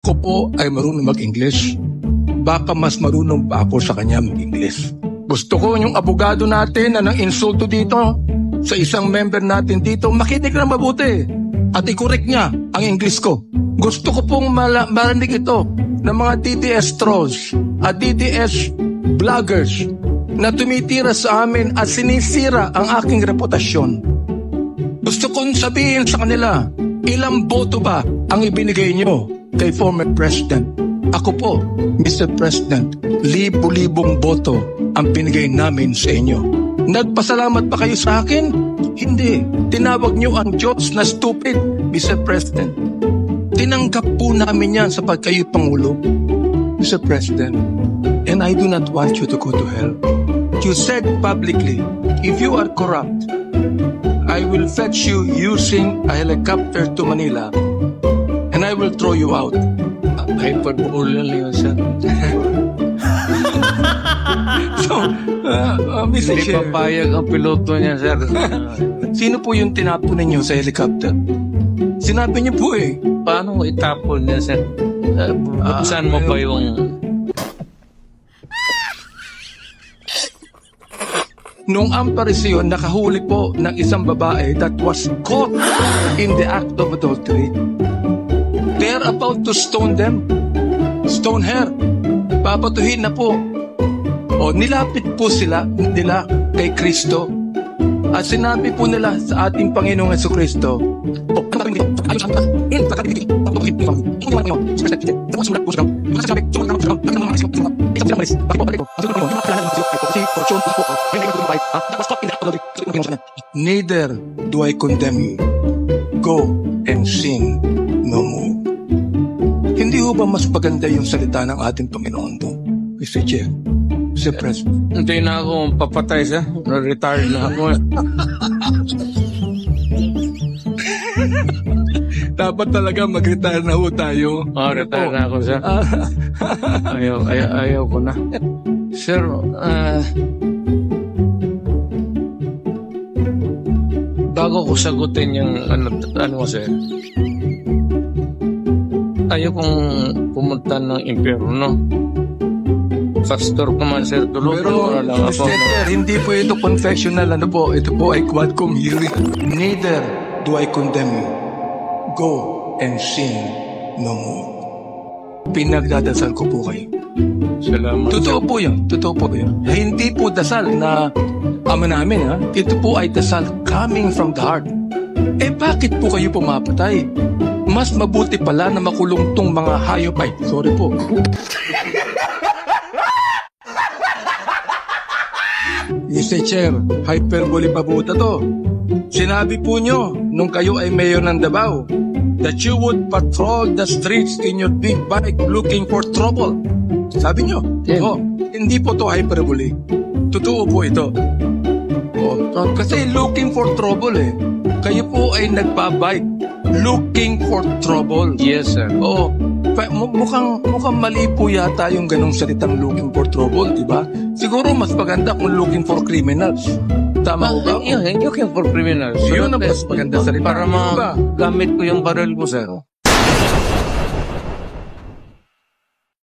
Ko po ay marunong mag-English. Baka mas marunong pa ako sa kanya mag-English. Gusto ko yung abogado natin na nang insulto dito sa isang member natin dito, makinig na mabuti at i-correct niya ang English ko. Gusto ko pong marinig ito ng mga DDS trolls at DDS vloggers na tumitira sa amin at sinisira ang aking reputasyon. Gusto kong sabihin sa kanila, ilang boto ba ang ibinigay nyo kay former President? Ako po, Mr. President, libo-libong boto ang binigay namin sa inyo. Nagpasalamat ba kayo sa akin? Hindi. Tinawag nyo ang Diyos na stupid, Mr. President. Tinanggap po namin yan sa pagkayo Pangulo, Mr. President. And I do not want you to go to hell. You said publicly, if you are corrupt, I will fetch you using a helicopter to Manila and I will throw you out. Hyperbole lang yun, sir. So, Mr. Hindi Chair, papayag ang piloto niya, sir. sino po yung tinapon ninyo sa helicopter? Sinabi niyo po eh. Paano mo itapon niya, sir? Buksan mo pa yung... Nung ang parisyon, nakahuli po ng isang babae that was caught in the act of adultery. They're about to stone them. Stone her. Babatuhin na po. O nilapit po nila kay Kristo. At sinabi po nila sa ating Panginoong Jesucristo, neither do I condemn you. Go and sin no more. Hindi ho ba mas maganda yung salita ng ating Panginoon po, Mr. Chair, Mr. President? Hindi na ako papatay, sir. Retired na ako. Dapat talaga mag-retire na ho tayo. Retire na ako, sir. Ayaw ko na. Sir, bago ko sagutin yung ano sir, ayaw kong pumunta ng impyerno. Pastor ko man, sir, tulungan Pero, mo na lang ako. Mr. Chair, hindi po ito confessional. Ano po? Ito po ay quadcom hearing. Neither do I condemn you. Go and sin no more. Pinagdadasal ko po kayo. Salamat. Totoo po yun. Totoo po yun. Hindi po dasal na ama namin, ha? Ito po ay dasal coming from the heart. Eh, bakit po kayo pumapatay? Mas mabuti pala na makulong tong mga hayop ay. Sorry po. Mr. Chair, hyperbole pa po to. Sinabi po nyo, nung kayo ay mayor ng Davao, that you would patrol the streets in your big bike looking for trouble. Sabi nyo? Yeah. Oh, hindi po to hyperbole. Totoo po ito. Oh, kasi looking for trouble eh. Kayo po ay nagpa-bike looking for trouble. Yes, sir. Oo. Mukhang mali po yata yung ganong salitang looking for trouble, di ba? Siguro mas maganda kung looking for criminals. Tama ko ba? Looking for criminals. Yun ang mas maganda salita. Para Di ba? magamit ko yung baril ko, sir.